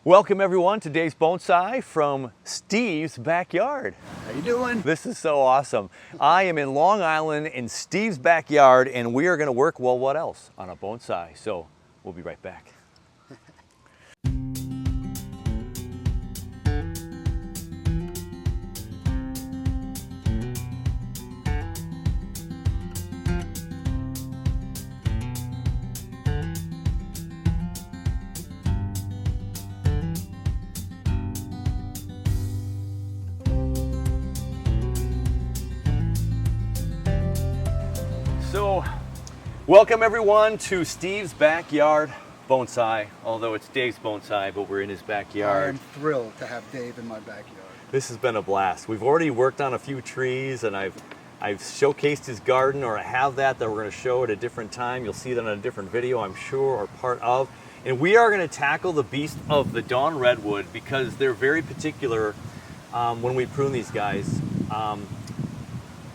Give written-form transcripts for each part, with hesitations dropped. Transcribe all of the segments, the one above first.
Welcome everyone to today's Bonsai from Steve's backyard. How you doing? This is so awesome. I am in Long Island in Steve's backyard and we are going to work, well, what else? On a bonsai. So we'll be right back. So, welcome everyone to Steve's backyard bonsai. Although it's Dave's bonsai, but we're in his backyard. I am thrilled to have Dave in my backyard. This has been a blast. We've already worked on a few trees, and I've showcased his garden, or I have that we're going to show at a different time. You'll see that on a different video, I'm sure, or part of. And we are going to tackle the beast of the dawn redwood because they're very particular when we prune these guys.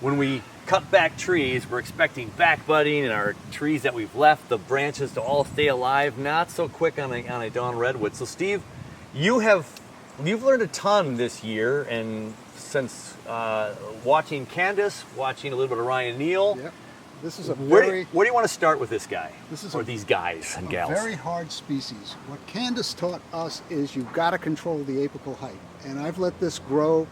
When we cut back trees, we're expecting back budding, and our trees that we've left, the branches to all stay alive. Not so quick on a dawn redwood. So Steve, you've learned a ton this year, and since watching Candace, watching a little bit of Ryan Neal. Yep. This is a where do you want to start with this guy? These guys and gals? Very hard species. What Candace taught us is you've got to control the apical height, and I've let this grow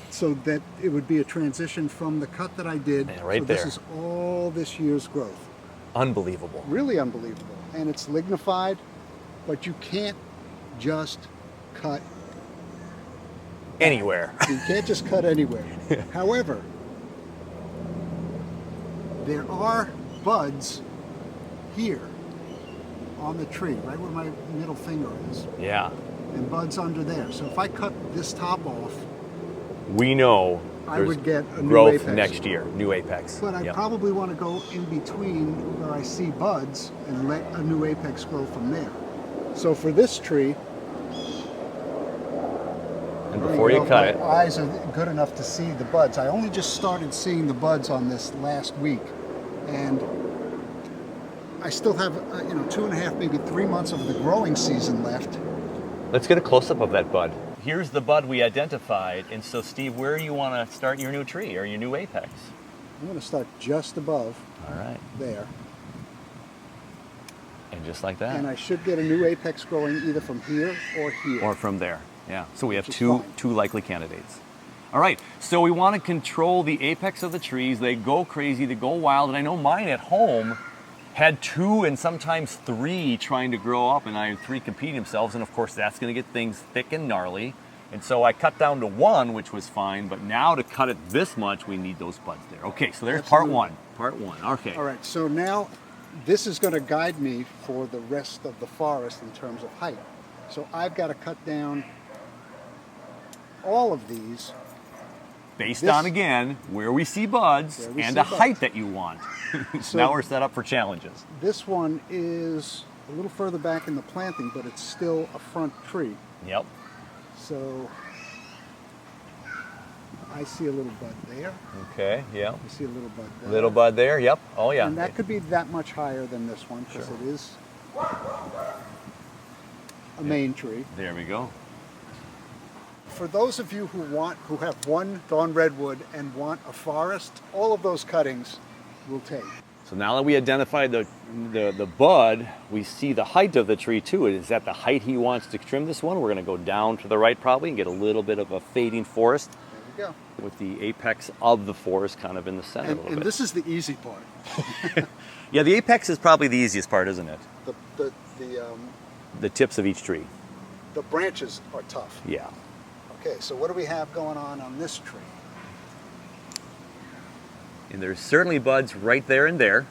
so that it would be a transition from the cut that I did. Yeah, right so there. This is all this year's growth. Unbelievable. Really unbelievable. And it's lignified, but you can't just cut anywhere. You can't just cut anywhere. However, there are buds here on the tree, right where my middle finger is. Yeah. And buds under there. So if I cut this top off, we know I would get a growth new apex next year, new apex. But I probably want to go in between where I see buds and let a new apex grow from there. So for this tree, and before you cut it, my eyes are good enough to see the buds. I only just started seeing the buds on this last week, and I still have 2.5, maybe 3 months of the growing season left. Let's get a close-up of that bud. Here's the bud we identified, and so Steve, where do you want to start your new tree or your new apex? I'm going to start just above. All right. There. And just like that. And I should get a new apex growing either from here or here. Or from there. Yeah. So we have two likely candidates. All right. So we want to control the apex of the trees. They go crazy, they go wild, and I know mine at home had 2 and sometimes 3 trying to grow up, and I had 3 competing themselves, and of course that's going to get things thick and gnarly. And so I cut down to 1, which was fine, but now to cut it this much, we need those buds there. Okay, so there's Absolutely. part one. Okay. All right, so now this is going to guide me for the rest of the forest in terms of height. So I've got to cut down all of these. Based on, again, where we see buds and the height that you want. So now we're set up for challenges. This one is a little further back in the planting, but it's still a front tree. Yep. So I see a little bud there. Okay, yeah. I see a little bud there. Little bud there, yep. Oh, yeah. And that could be that much higher than this one because it is a main tree. There we go. For those of you who have one dawn redwood and want a forest, all of those cuttings will take. So now that we identified the bud, we see the height of the tree too. Is that the height he wants to trim this one? We're going to go down to the right probably and get a little bit of a fading forest. There we go. With the apex of the forest kind of in the center a little bit. And this is the easy part. Yeah, the apex is probably the easiest part, isn't it? The tips of each tree. The branches are tough. Yeah. Okay, so what do we have going on this tree? And there's certainly buds right there and there,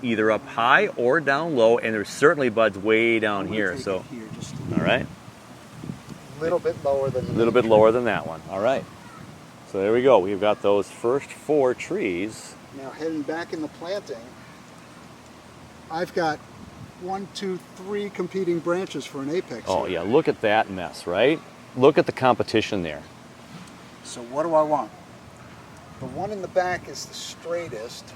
either up high or down low, and there's certainly buds way down here. So, all right. A little bit lower than a little bit lower than that one. All right. So there we go. We've got those first 4 trees. Now heading back in the planting, I've got 1, 2, 3 competing branches for an apex. Oh yeah, look at that mess, right? Look at the competition there. So what do I want? The one in the back is the straightest.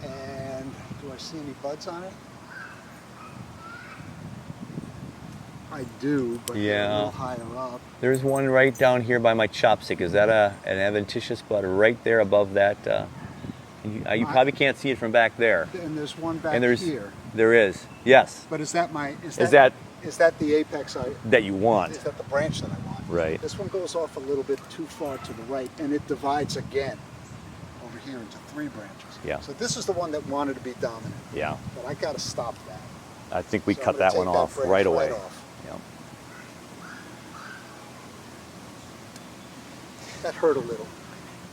And do I see any buds on it? I do, but they're a little higher up. There's one right down here by my chopstick. Is that an adventitious bud right there above that? You probably can't see it from back there. And there's one back here. There is, yes. But is that the apex that you want? Is that the branch that I want? Right. This one goes off a little bit too far to the right, and it divides again over here into 3 branches. Yeah. So this is the one that wanted to be dominant. Yeah. But I got to stop that. I think we cut that one off right away. Yeah. That hurt a little.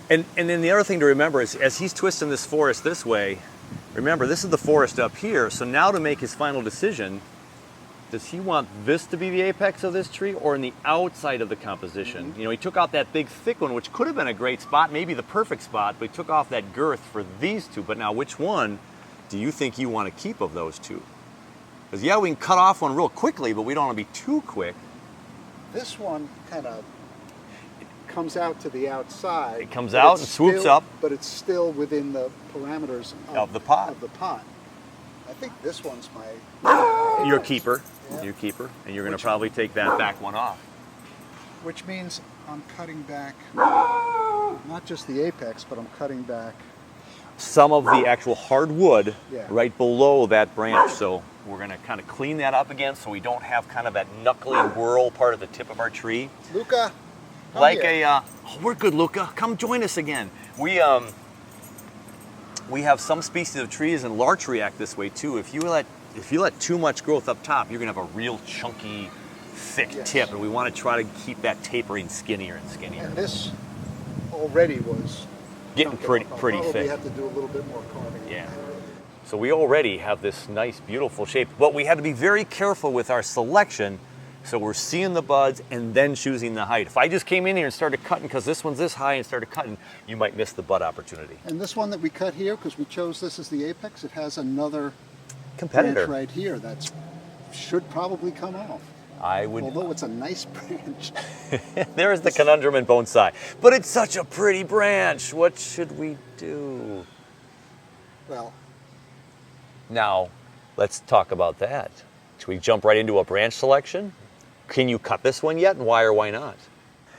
And then the other thing to remember is, as he's twisting this forest this way, remember this is the forest up here, so now to make his final decision, does he want this to be the apex of this tree or in the outside of the composition? You know, he took out that big thick one, which could have been a great spot, maybe the perfect spot, but he took off that girth for these two. But now which one do you think you want to keep of those two? Because yeah, we can cut off one real quickly, but we don't want to be too quick. This one kind of comes out to the outside. It comes out and swoops up. But it's still within the parameters of the pot. I think this one's my... Your keeper. Yeah. Your keeper. And you're going to probably take that back one off. Which means I'm cutting back not just the apex, but I'm cutting back some of the actual hardwood right below that branch. So we're going to kind of clean that up again so we don't have kind of that knuckly whirl part of the tip of our tree. Luca, like here. We're good, Luca. Come join us again. We have some species of trees, and larch react this way too. If you let too much growth up top, you're going to have a real chunky, thick tip, and we want to try to keep that tapering skinnier and skinnier. And this already was getting pretty thick. We have to do a little bit more carving. Yeah. So we already have this nice, beautiful shape, but we had to be very careful with our selection. So we're seeing the buds and then choosing the height. If I just came in here and started cutting because this one's this high and started cutting, you might miss the bud opportunity. And this one that we cut here, because we chose this as the apex, it has another competitor branch right here that should probably come off. Although it's a nice branch. There's the conundrum in bonsai. But it's such a pretty branch. What should we do? Well, now let's talk about that. Should we jump right into a branch selection? Can you cut this one yet, and why or why not?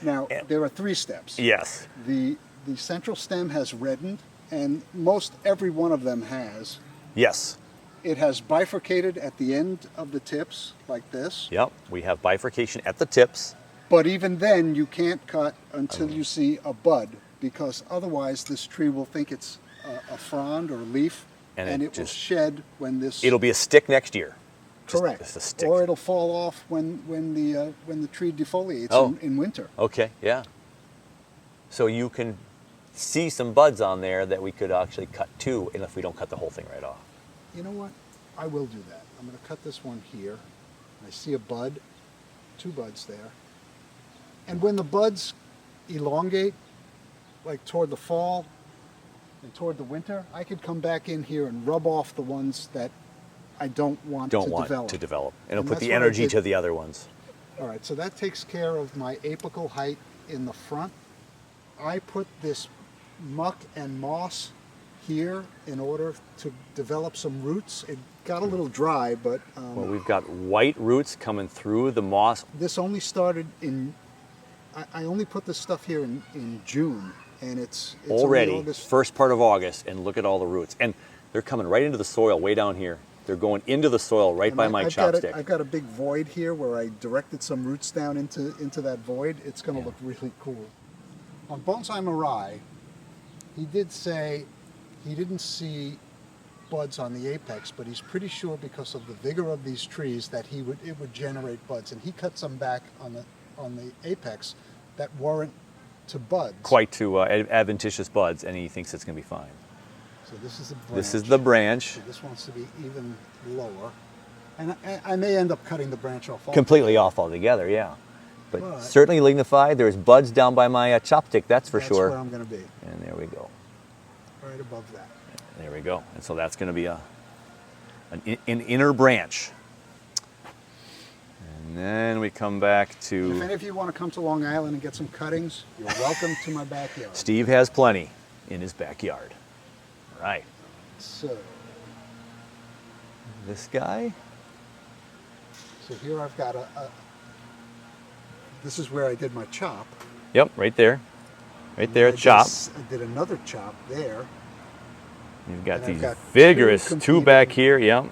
Now, there are 3 steps. Yes. The central stem has reddened, and most every one of them has. Yes. It has bifurcated at the end of the tips, like this. Yep, we have bifurcation at the tips. But even then, you can't cut until you see a bud, because otherwise this tree will think it's a frond or a leaf, and it will shed when this... It'll be a stick next year. Correct. Just a stick. Or it'll fall off when the tree defoliates in winter. Okay, yeah. So you can see some buds on there that we could actually cut too, and if we don't cut the whole thing right off. You know what? I will do that. I'm going to cut this one here. I see a bud, 2 buds there. And when the buds elongate, like toward the fall and toward the winter, I could come back in here and rub off the ones that I don't want to develop. And it'll put the energy to the other ones. All right, so that takes care of my apical height in the front. I put this muck and moss here in order to develop some roots. It got a little dry, but... well, we've got white roots coming through the moss. This only started in... I only put this stuff here in June, and it's already first part of August, and look at all the roots. And they're coming right into the soil way down here. They're going into the soil right by my chopstick. I've got a big void here where I directed some roots down into that void. It's going to look really cool. On Bonsai Mirai, he did say he didn't see buds on the apex, but he's pretty sure because of the vigor of these trees that it would generate buds, and he cut some back on the apex that weren't to buds. Quite to adventitious buds, and he thinks it's going to be fine. So this is the branch. This is the branch. So this wants to be even lower. And I may end up cutting the branch off completely off altogether, yeah. But certainly lignified. There's buds down by my chopstick, that's for sure. That's where I'm going to be. And there we go. Right above that. There we go. And so that's going to be an inner branch. And then we come back to... If any of you want to come to Long Island and get some cuttings, you're welcome to my backyard. Steve has plenty in his backyard. Right. So... This guy? So here I've got this is where I did my chop. Yep, right there. Right there, chop. I did another chop there. You've got And these I've got vigorous two competing. back here, yep.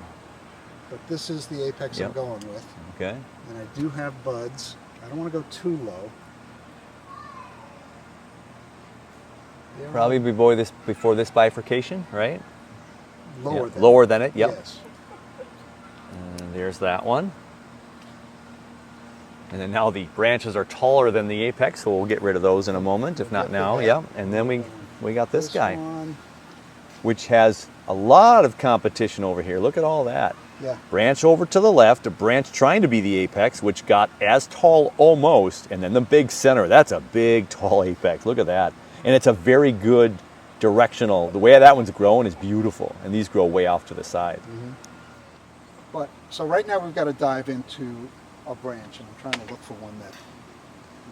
But this is the apex Yep. I'm going with. Okay. And I do have buds. I don't want to go too low. They're Probably before this bifurcation, right? lower Yeah, than lower than it, yep. Yes. And there's that one. And then now the branches are taller than the apex, so we'll get rid of those in a moment, if not now. Yeah. And then we got this guy, one. which has a lot of competition over here. Look at all that. Yeah. Branch over to the left, a branch trying to be the apex, which got as tall almost, and then the big center. That's a big, tall apex. Look at that. And it's a very good directional. The way that one's grown is beautiful, and these grow way off to the side. Mm-hmm. But so right now we've got to dive into a branch, and I'm trying to look for one that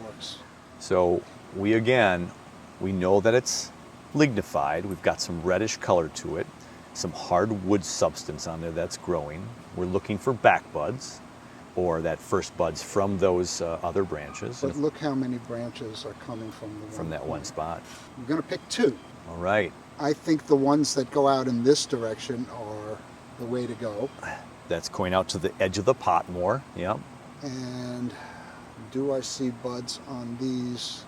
works. So we know that it's lignified. We've got some reddish color to it, some hard wood substance on there that's growing. We're looking for back buds or that first buds from those other branches. But look how many branches are coming from that one spot. I'm going to pick two. All right. I think the ones that go out in this direction are the way to go. That's going out to the edge of the pot more. Yep. And do I see buds on these?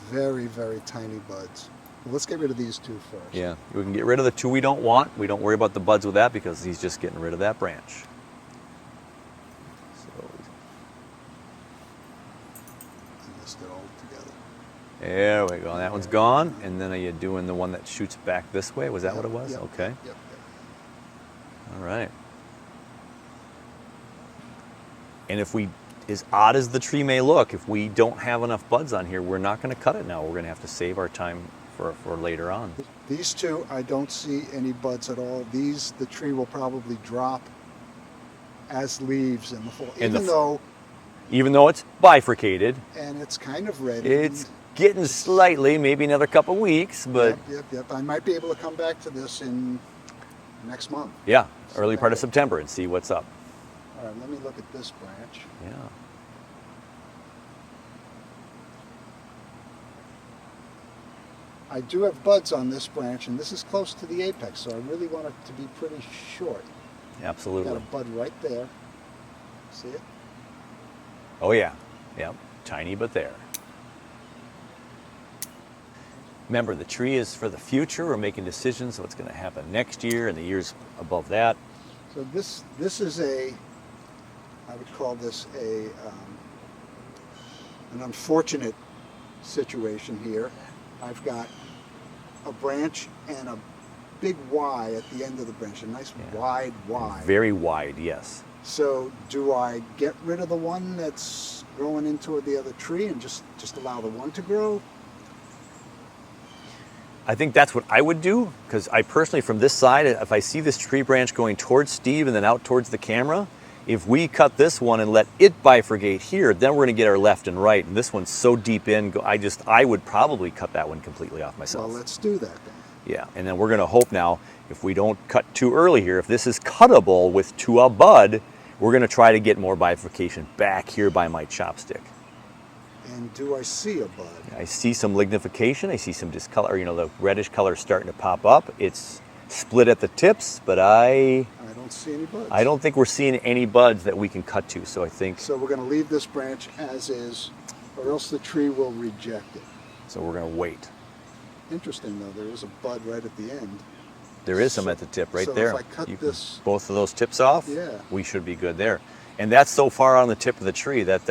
Very, very tiny buds. Well, let's get rid of these two first. Yeah, we can get rid of the two we don't want. We don't worry about the buds with that because he's just getting rid of that branch. So, I missed it all together. there we go. That one's gone. And then are you doing the one that shoots back this way? Was that what it was? Yep, Okay. Yep. All right. And if we, as odd as the tree may look, if we don't have enough buds on here, we're not going to cut it now. We're going to have to save our time for later on. These two, I don't see any buds at all. These, the tree will probably drop as leaves in the fall. Even though it's bifurcated. And it's kind of ready. It's getting slightly, maybe another couple weeks, but. Yep. I might be able to come back to this in next month. Yeah, early part of September and see what's up. All right, let me look at this branch. Yeah. I do have buds on this branch, and this is close to the apex, so I really want it to be pretty short. Absolutely. Got a bud right there. See it? Oh yeah. Yep. Tiny but there. Remember, the tree is for the future. We're making decisions what's going to happen next year and the years above that. So this is I would call this an unfortunate situation here. I've got a branch and a big Y at the end of the branch, a nice wide Y. Very wide, yes. So do I get rid of the one that's growing into the other tree and just allow the one to grow? I think that's what I would do, because I personally, from this side, if I see this tree branch going towards Steve and then out towards the camera, if we cut this one and let it bifurcate here, then we're going to get our left and right. And this one's so deep in, I would probably cut that one completely off myself. Well, let's do that then. Yeah, and then we're going to hope now, if we don't cut too early here, if this is cuttable to a bud, we're going to try to get more bifurcation back here by my chopstick. And do I see a bud? I see some lignification. I see some discolor. The reddish color starting to pop up. It's split at the tips, but I don't see any buds. I don't think we're seeing any buds that we can cut to. So I think. So we're going to leave this branch as is, or else the tree will reject it. So we're going to wait. Interesting though, there is a bud right at the end. There is some at the tip right so there. If I cut this, both of those tips off, yeah, we should be good there. And that's so far on the tip of the tree that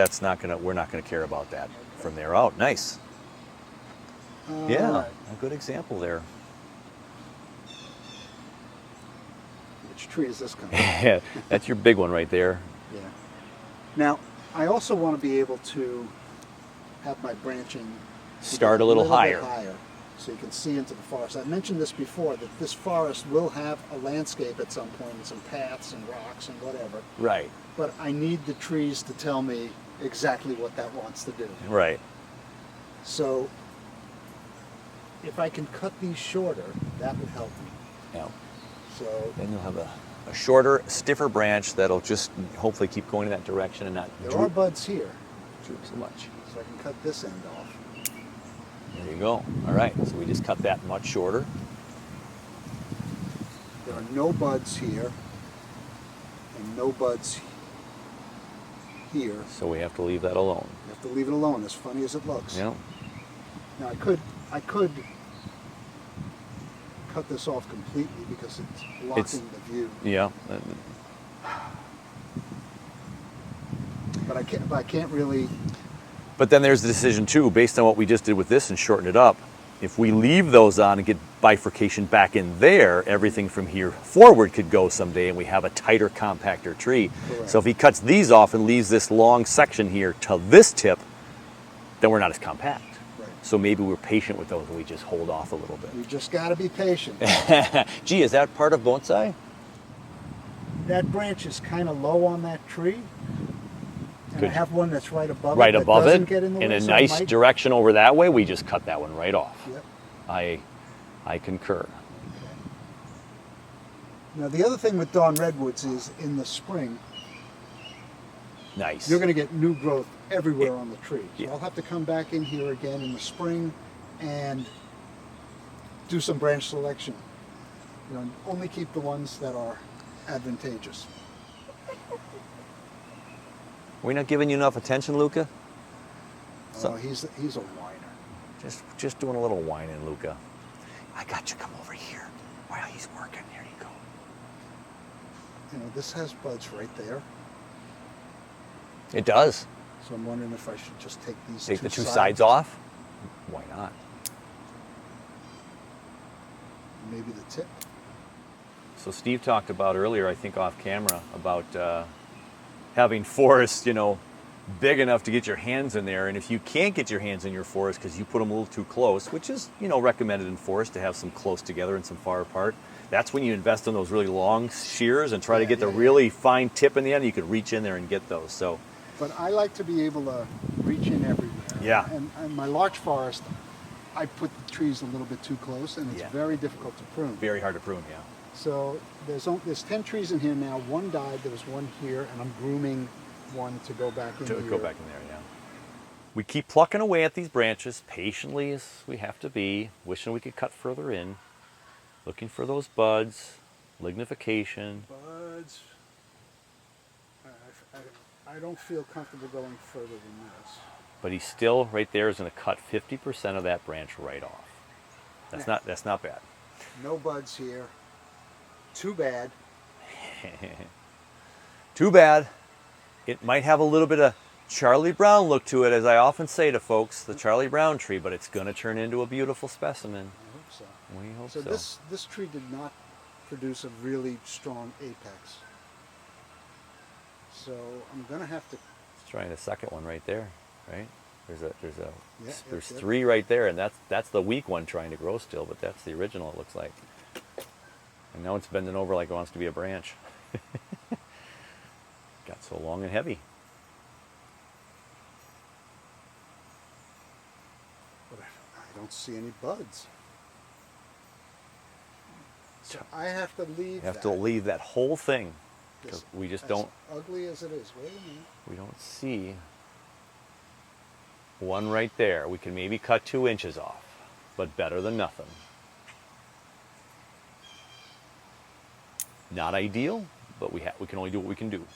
we're not going to care about that from there out. Nice. Yeah, right. a good example there. Which tree is this coming? Yeah, that's your big one right there. Yeah. Now, I also want to be able to have my branching Start a little higher. bit higher, so you can see into the forest. I've mentioned this before, that this forest will have a landscape at some point, and some paths and rocks and whatever. Right. But I need the trees to tell me exactly what that wants to do. Right. So if I can cut these shorter, that would help me. Yeah. So Then you'll have a a shorter, stiffer branch that'll just hopefully keep going in that direction and not There are buds here, droop so much. so I can cut this end off. There you go. All right, so we just cut that much shorter. There are no buds here, and no buds here. So we have to leave that alone. You have to leave it alone, as funny as it looks. Yeah. Now I could cut this off completely because it's blocking the view. Yeah. But I can't really. But then there's the decision too, based on what we just did with this and shorten it up. If we leave those on and get bifurcation back in there, everything from here forward could go someday and we have a tighter, compactor tree. Correct. So if he cuts these off and leaves this long section here to this tip, then we're not as compact. Right. So maybe we're patient with those and we just hold off a little bit. You just got to be patient. Gee, is that part of bonsai? That branch is kind of low on that tree. And Good. I have one that's right above Right it. above that doesn't it, get in the in way, a so I nice might- direction over that way, we just cut that one right off. Yep. I concur. Now the other thing with dawn redwoods is in the spring Nice. you're going to get new growth everywhere on the tree. So Yeah. I'll have to come back in here again in the spring and do some branch selection. You know, only keep the ones that are advantageous. We're not giving you enough attention, Luca? So- Oh, he's a whiner. Just doing a little whining, Luca. I got you. Come over here while he's working. There you go. You know, this has buds right there. It does. So I'm wondering if I should just take these Take the two sides off. Why not? Maybe the tip. So Steve talked about earlier, I think off camera, about having forests, big enough to get your hands in there. And if you can't get your hands in your forest because you put them a little too close, which is, recommended in forest to have some close together and some far apart, that's when you invest in those really long shears and try to get the really fine tip in the end. You could reach in there and get those. So, But I like to be able to reach in everywhere. Yeah. And my larch forest, I put the trees a little bit too close, and it's Yeah. very difficult to prune. very hard to prune, yeah. So there's 10 trees in here now. One died. There was one here, and I'm grooming one to go back in To here. go back in there, yeah. We keep plucking away at these branches, patiently as we have to be, wishing we could cut further in, looking for those buds, lignification. Buds. I don't feel comfortable going further than this. But he still, right there, is going to cut 50% of that branch right off. That's not bad. No buds here. Too bad. Too bad. It might have a little bit of Charlie Brown look to it, as I often say to folks, the Charlie Brown tree, but it's going to turn into a beautiful specimen. I hope so. We hope So so. this tree did not produce a really strong apex. So I'm gonna have to. Let's try the second one right there, right? There's Yep. three right there, and that's the weak one trying to grow still, but that's the original, it looks like. And now it's bending over like it wants to be a branch. Got so long and heavy. But I don't see any buds. So I have to leave. You have to leave that whole thing because This- we just as don't Ugly as it is. Wait a minute. we don't see one right there. We can maybe cut 2 inches off, but better than nothing. Not ideal, but we can only do what we can do.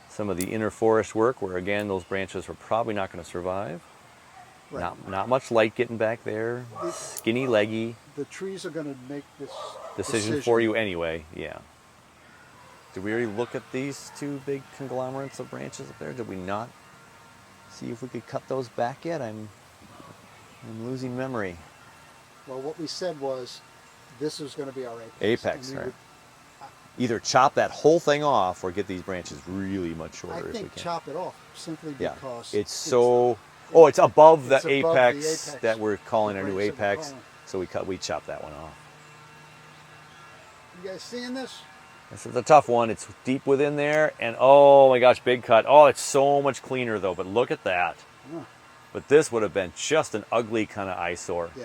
Some of the inner forest work where again those branches are probably not going to survive. Right. Not much light getting back there. Skinny leggy. The trees are going to make this Decision for you anyway, yeah. Did we already look at these 2 big conglomerates of branches up there? Did we not see if we could cut those back yet? I'm losing memory. Well, what we said was this is going to be our apex. Apex, and we right. would- Either chop that whole thing off or get these branches really much shorter I if we think can. chop it off simply Yeah, because it's so. Oh, it's above the it's above the apex apex. that we're calling our The new branch that we're apex. calling. So we chop that one off. You guys seeing this? This is a tough one. It's deep within there, and oh my gosh, big cut. Oh, it's so much cleaner though. But look at that. Yeah. But this would have been just an ugly kind of eyesore. Yeah.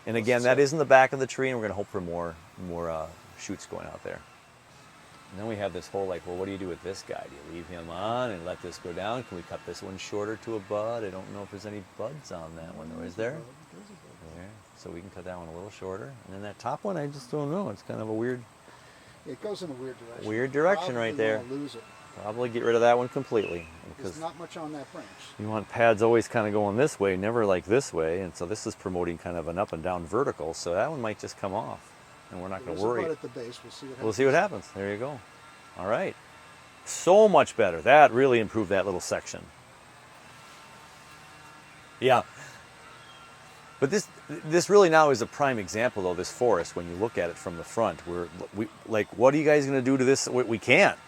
And again, that is in the back of the tree, and we're going to hope for more shoots going out there. And then we have this whole like, well, what do you do with this guy? Do you leave him on and let this go down? Can we cut this one shorter to a bud? I don't know if there's any buds on that one, or is there? There. So we can cut that one a little shorter. And then that top one, I just don't know. It's kind of a weird... It goes in a weird direction. Weird direction right there. Lose it. Probably get rid of that one completely. There's not much on that branch. You want pads always kind of going this way, never like this way. And so this is promoting kind of an up and down vertical. So that one might just come off. And we're not going to worry. There's a bud at the base. We'll see what happens. We'll see what happens. There you go. All right. So much better. That really improved that little section. Yeah. But this really now is a prime example, though, this forest, when you look at it from the front. We like, what are you guys going to do to this? We can't.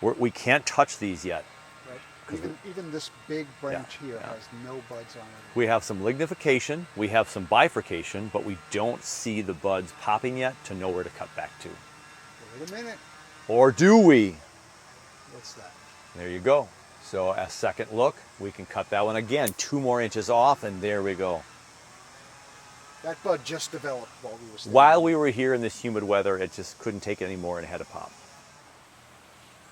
We can't touch these yet. Right. Even this big branch here has no buds on it. We have some lignification, we have some bifurcation, but we don't see the buds popping yet to know where to cut back to. Wait a minute. Or do we? What's that? There you go. So a second look, we can cut that one again, 2 more inches off, and there we go. That bud just developed while we were standing. While we were here in this humid weather, it just couldn't take it anymore and it had to pop.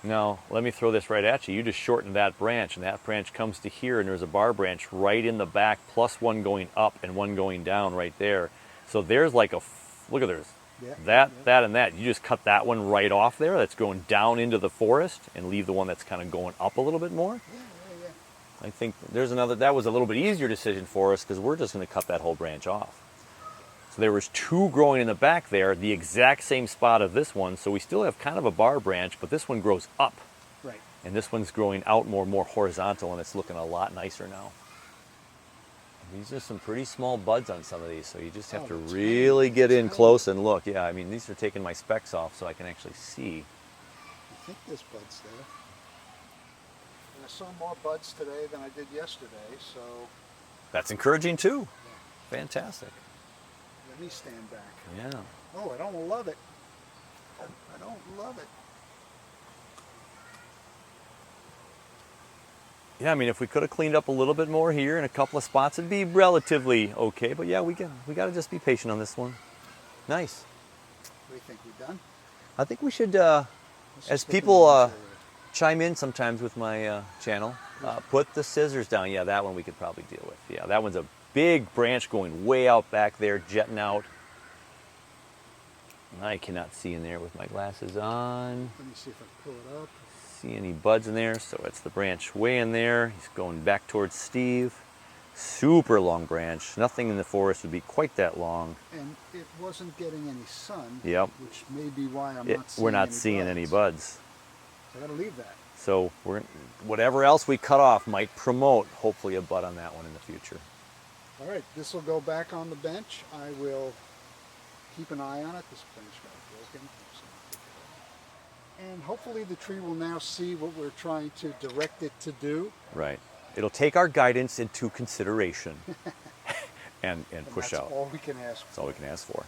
Now, let me throw this right at you. You just shortened that branch, and that branch comes to here, and there's a bar branch right in the back, plus one going up and one going down right there. So there's like a, look at this. Yeah, that, and that. You just cut that one right off there. That's going down into the forest, and leave the one that's kind of going up a little bit more. Yeah. I think there's another, that was a little bit easier decision for us because we're just going to cut that whole branch off. So there was 2 growing in the back there, the exact same spot of this one. So we still have kind of a bar branch, but this one grows up. Right. And this one's growing out more horizontal, and it's looking a lot nicer now. These are some pretty small buds on some of these, so you just have to really get in close and look. Yeah, I mean, these are taking my specs off so I can actually see. I think there's buds there. And I saw more buds today than I did yesterday, so... That's encouraging too. Yeah. Fantastic. Let me stand back. Yeah. Oh, I don't love it. I don't love it. Yeah, I mean, if we could have cleaned up a little bit more here in a couple of spots, it'd be relatively okay. But yeah, we got to just be patient on this one. Nice. What do you think? We done? I think we should, as people chime in sometimes with my channel, put the scissors down. Yeah, that one we could probably deal with. Yeah, that one's a big branch going way out back there, jetting out. I cannot see in there with my glasses on. Let me see if I can pull it up. See any buds in there? So it's the branch way in there. He's going back towards Steve. Super long branch. Nothing in the forest would be quite that long. And it wasn't getting any sun. Yep. Which may be why we're not seeing any buds. So I gotta leave that. So whatever else we cut off might promote hopefully a bud on that one in the future. All right, this will go back on the bench. I will keep an eye on it. This branch got broken. And hopefully the tree will now see what we're trying to direct it to do. Right. It'll take our guidance into consideration and push out. That's all we can ask for. That's all we can ask for.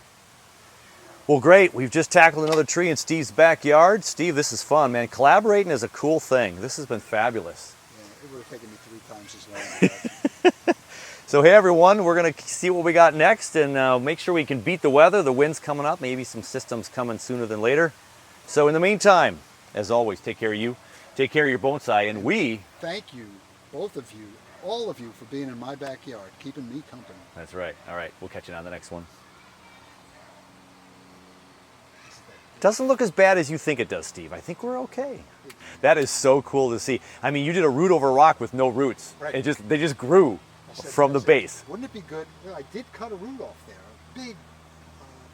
Well, great. We've just tackled another tree in Steve's backyard. Steve, this is fun, man. Collaborating is a cool thing. This has been fabulous. Yeah, it would have taken me 3 times as long. So, hey, everyone, we're going to see what we got next and make sure we can beat the weather. The wind's coming up. Maybe some systems coming sooner than later. So in the meantime, as always, take care of you, take care of your bonsai, and we... Thank you, both of you, all of you, for being in my backyard, keeping me company. That's right. All right, we'll catch you on the next one. Doesn't look as bad as you think it does, Steve. I think we're okay. That is so cool to see. I mean, you did a root over rock with no roots. Right. They just grew from the base. Wouldn't it be good? Well, I did cut a root off there, a big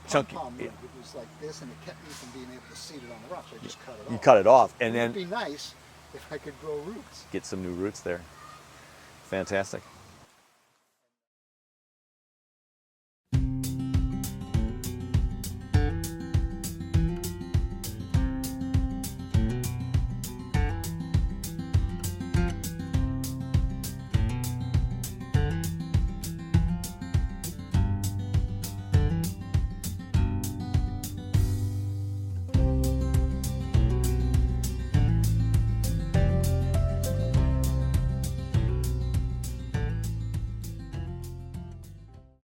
chunky pom-pom root. It was like this, and it kept me from being able to seed it on the rock, so I just cut it off. You cut it off, and It then would be nice if I could grow roots. get some new roots there. Fantastic.